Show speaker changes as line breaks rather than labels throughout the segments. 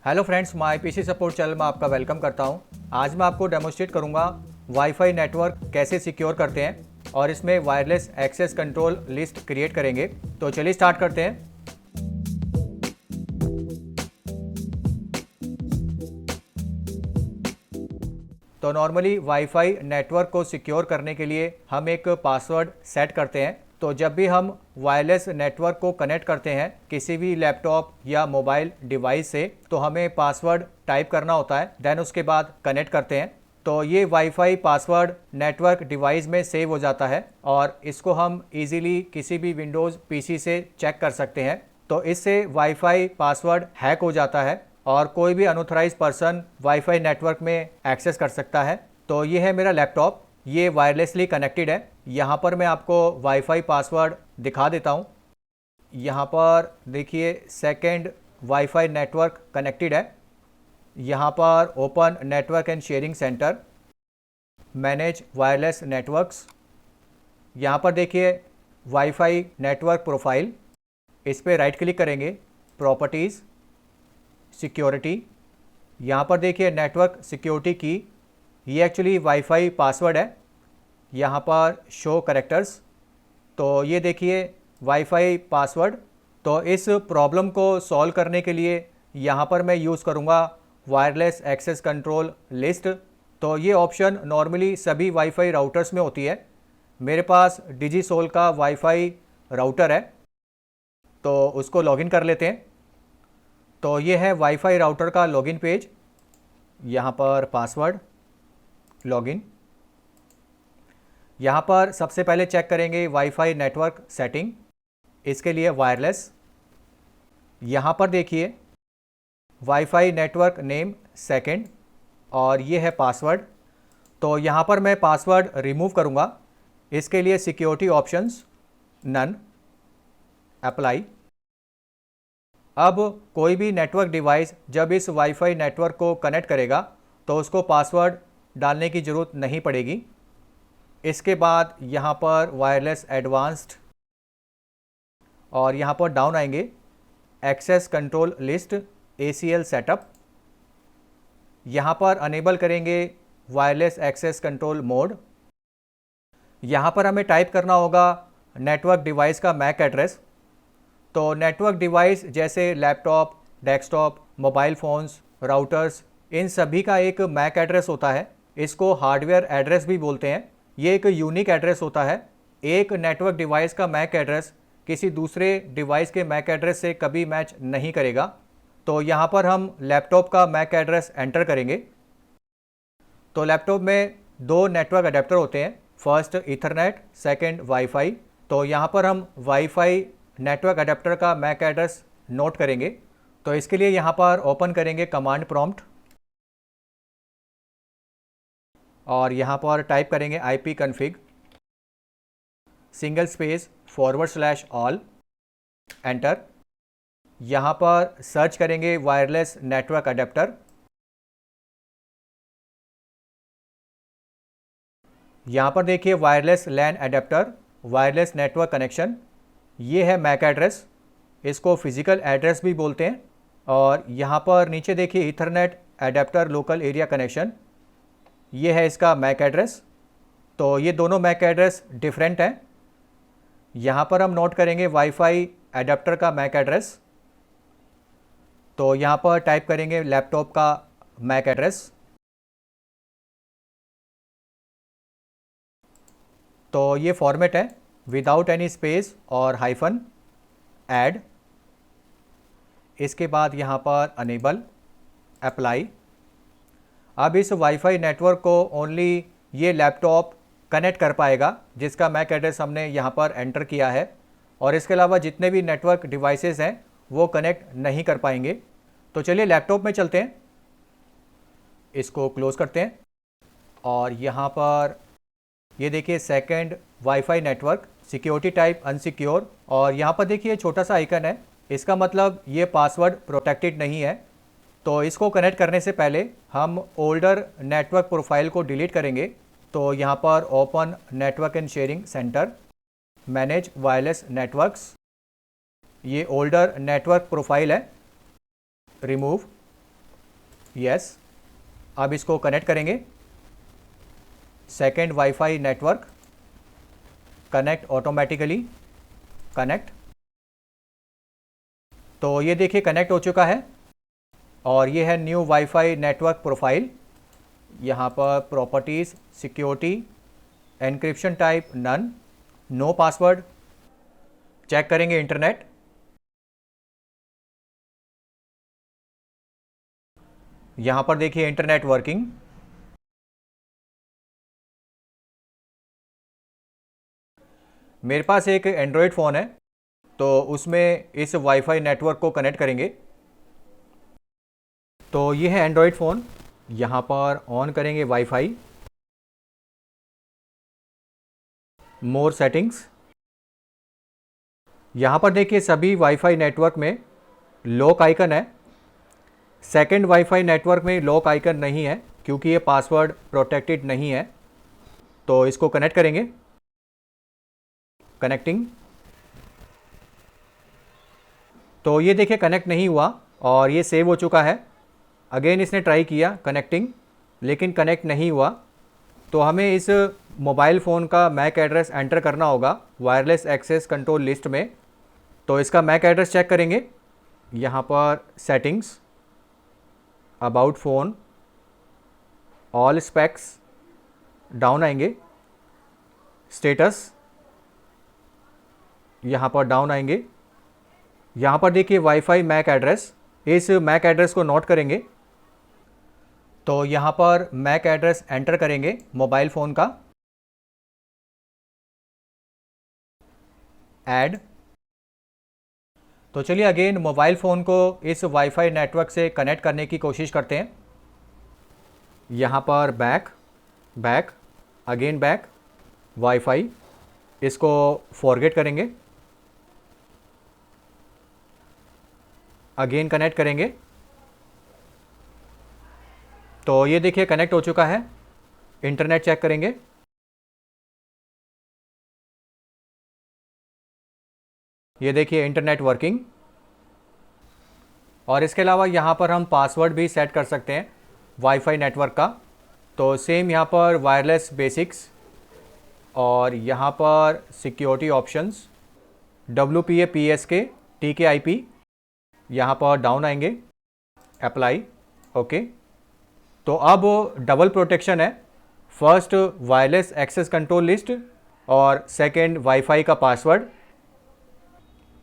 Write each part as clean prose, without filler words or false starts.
Hello friends, my PC support channel में आपका welcome करता हूं। आज मैं आपको डेमोस्ट्रेट करूंगा वाईफाई नेटवर्क कैसे सिक्योर करते हैं और इसमें wireless access control list create करेंगे। तो चलिए स्टार्ट करते हैं। तो नॉर्मली वाईफाई नेटवर्क को सिक्योर करने के लिए हम एक पासवर्ड सेट करते हैं। तो जब भी हम वायरलेस नेटवर्क को कनेक्ट करते हैं किसी भी लैपटॉप या मोबाइल डिवाइस से, तो हमें पासवर्ड टाइप करना होता है, देन उसके बाद कनेक्ट करते हैं। तो ये वाईफाई पासवर्ड नेटवर्क डिवाइस में सेव हो जाता है और इसको हम इजीली किसी भी विंडोज़ पीसी से चेक कर सकते हैं। तो इससे वाईफाई पासवर्ड हैक हो जाता है और कोई भी अनऑथराइज्ड पर्सन वाईफाई नेटवर्क में एक्सेस कर सकता है। तो ये है मेरा लैपटॉप, ये वायरलेसली कनेक्टेड है। यहाँ पर मैं आपको वाईफाई पासवर्ड दिखा देता हूँ। यहाँ पर देखिए सेकंड वाईफाई नेटवर्क कनेक्टेड है। यहाँ पर open network and sharing centre, manage wireless networks. यहाँ पर देखिए वाईफाई नेटवर्क प्रोफाइल, इस पर राइट क्लिक करेंगे, प्रॉपर्टीज़, सिक्योरिटी। यहाँ पर देखिए नेटवर्क सिक्योरिटी की, ये एक्चुअली वाईफाई पासवर्ड है। यहाँ पर शो करेक्टर्स, तो ये देखिए वाईफाई पासवर्ड। तो इस प्रॉब्लम को सॉल्व करने के लिए यहाँ पर मैं यूज़ करूँगा वायरलेस एक्सेस कंट्रोल लिस्ट। तो ये ऑप्शन नॉर्मली सभी वाईफाई राउटर्स में होती है। मेरे पास डिजीसोल का वाईफाई राउटर है, तो उसको लॉगिन कर लेते हैं। तो ये है वाईफाई राउटर का लॉगिन पेज। यहाँ पर पासवर्ड, लॉगिन। यहाँ पर सबसे पहले चेक करेंगे वाईफाई नेटवर्क सेटिंग, इसके लिए वायरलेस। यहाँ पर देखिए वाईफाई नेटवर्क नेम सेकंड और ये है पासवर्ड। तो यहाँ पर मैं पासवर्ड रिमूव करूँगा, इसके लिए सिक्योरिटी ऑप्शंस, नन, अप्लाई। अब कोई भी नेटवर्क डिवाइस जब इस वाईफाई नेटवर्क को कनेक्ट करेगा तो उसको पासवर्ड डालने की ज़रूरत नहीं पड़ेगी। इसके बाद यहाँ पर वायरलेस एडवांस्ड और यहाँ पर डाउन आएंगे, access control list, ACL setup. यहाँ पर अनेबल करेंगे वायरलेस एक्सेस कंट्रोल मोड। यहाँ पर हमें टाइप करना होगा नेटवर्क डिवाइस का मैक एड्रेस। तो नेटवर्क डिवाइस जैसे laptop, desktop, mobile phones, routers, इन सभी का एक मैक एड्रेस होता है। इसको हार्डवेयर एड्रेस भी बोलते हैं। ये एक यूनिक एड्रेस होता है। एक नेटवर्क डिवाइस का मैक एड्रेस किसी दूसरे डिवाइस के मैक एड्रेस से कभी मैच नहीं करेगा। तो यहाँ पर हम लैपटॉप का मैक एड्रेस एंटर करेंगे। तो लैपटॉप में दो नेटवर्क अडेप्टर होते हैं, फर्स्ट ईथरनेट, सेकंड वाईफाई। तो यहाँ पर हम वाईफाई नेटवर्क अडेप्टर का मैक एड्रेस नोट करेंगे। तो इसके लिए यहाँ पर ओपन करेंगे कमांड प्रॉम्प्ट और यहाँ पर टाइप करेंगे IP config single space /all, enter. यहाँ पर सर्च करेंगे वायरलेस नेटवर्क अडेप्टर। यहाँ पर देखिए वायरलेस लैन अडेप्टर, वायरलेस नेटवर्क कनेक्शन, ये है मैक एड्रेस, इसको फिजिकल एड्रेस भी बोलते हैं। और यहाँ पर नीचे देखिए Ethernet adapter local area connection, ये है इसका मैक एड्रेस। तो ये दोनों मैक एड्रेस डिफरेंट हैं। यहाँ पर हम नोट करेंगे वाईफाई एडेप्टर का मैक एड्रेस। तो यहाँ पर टाइप करेंगे लैपटॉप का मैक एड्रेस। तो ये फॉर्मेट है विदाउट एनी स्पेस और हाइफन, ऐड। इसके बाद यहाँ पर अनेबल, अप्लाई। अब इस वाईफाई नेटवर्क को ओनली ये लैपटॉप कनेक्ट कर पाएगा जिसका मैक एड्रेस हमने यहाँ पर एंटर किया है, और इसके अलावा जितने भी नेटवर्क डिवाइसेस हैं वो कनेक्ट नहीं कर पाएंगे। तो चलिए लैपटॉप में चलते हैं, इसको क्लोज करते हैं और यहाँ पर ये देखिए second wifi network, security type unsecure, और यहाँ पर देखिए छोटा सा आइकन है, इसका मतलब ये पासवर्ड प्रोटेक्टेड नहीं है। तो इसको कनेक्ट करने से पहले हम ओल्डर नेटवर्क प्रोफाइल को डिलीट करेंगे। तो यहाँ पर open network and sharing centre, manage wireless networks, ये ओल्डर नेटवर्क प्रोफाइल है, रिमूव। यस। अब इसको कनेक्ट करेंगे। Second wifi network, connect automatically, connect. तो ये देखिए कनेक्ट हो चुका है और ये है न्यू वाईफाई नेटवर्क प्रोफाइल। यहाँ पर properties, security, encryption type none, no password. Check करेंगे इंटरनेट। यहाँ पर देखिए इंटरनेट वर्किंग। मेरे पास एक एंड्रॉयड फ़ोन है तो उसमें इस वाईफाई नेटवर्क को कनेक्ट करेंगे। तो ये है एंड्रॉयड फ़ोन। यहाँ पर ऑन करेंगे वाईफाई, मोर सेटिंग्स। यहाँ पर देखिए सभी वाईफाई नेटवर्क में लॉक आइकन है। सेकंड वाईफाई नेटवर्क में लॉक आइकन नहीं है क्योंकि ये पासवर्ड प्रोटेक्टेड नहीं है। तो इसको कनेक्ट करेंगे। कनेक्टिंग। तो ये देखिए कनेक्ट नहीं हुआ और ये सेव हो चुका है। अगेन इसने ट्राई किया कनेक्टिंग, लेकिन कनेक्ट नहीं हुआ। तो हमें इस मोबाइल फ़ोन का मैक एड्रेस एंटर करना होगा वायरलेस एक्सेस कंट्रोल लिस्ट में। तो इसका मैक एड्रेस चेक करेंगे। यहाँ पर settings, about phone, all specs, down आएंगे, स्टेटस, यहाँ पर डाउन आएंगे। यहाँ पर देखिए वाईफाई मैक एड्रेस, इस मैक एड्रेस को नोट करेंगे। तो यहाँ पर मैक एड्रेस एंटर करेंगे मोबाइल फ़ोन का, ऐड। तो चलिए अगेन मोबाइल फ़ोन को इस वाईफाई नेटवर्क से कनेक्ट करने की कोशिश करते हैं। यहाँ पर back, back, again back, wifi, इसको फॉरगेट करेंगे, अगेन कनेक्ट करेंगे। तो ये देखिए कनेक्ट हो चुका है। इंटरनेट चेक करेंगे। ये देखिए इंटरनेट वर्किंग। और इसके अलावा यहाँ पर हम पासवर्ड भी सेट कर सकते हैं वाईफाई नेटवर्क का। तो सेम यहाँ पर वायरलेस बेसिक्स और यहाँ पर security options, WPA PSK TKIP, यहाँ पर डाउन आएंगे, अप्लाई, ओके। तो अब डबल प्रोटेक्शन है, first wireless access control list और सेकंड वाईफाई का पासवर्ड।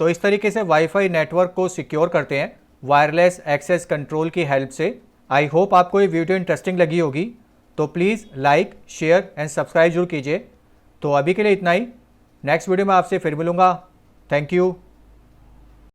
तो इस तरीके से वाईफाई नेटवर्क को सिक्योर करते हैं वायरलेस एक्सेस कंट्रोल की हेल्प से। आई होप आपको ये वीडियो इंटरेस्टिंग लगी होगी। तो please like, share and subscribe जरूर कीजिए। तो अभी के लिए इतना ही। नेक्स्ट वीडियो में आपसे फिर मिलूँगा। Thank you.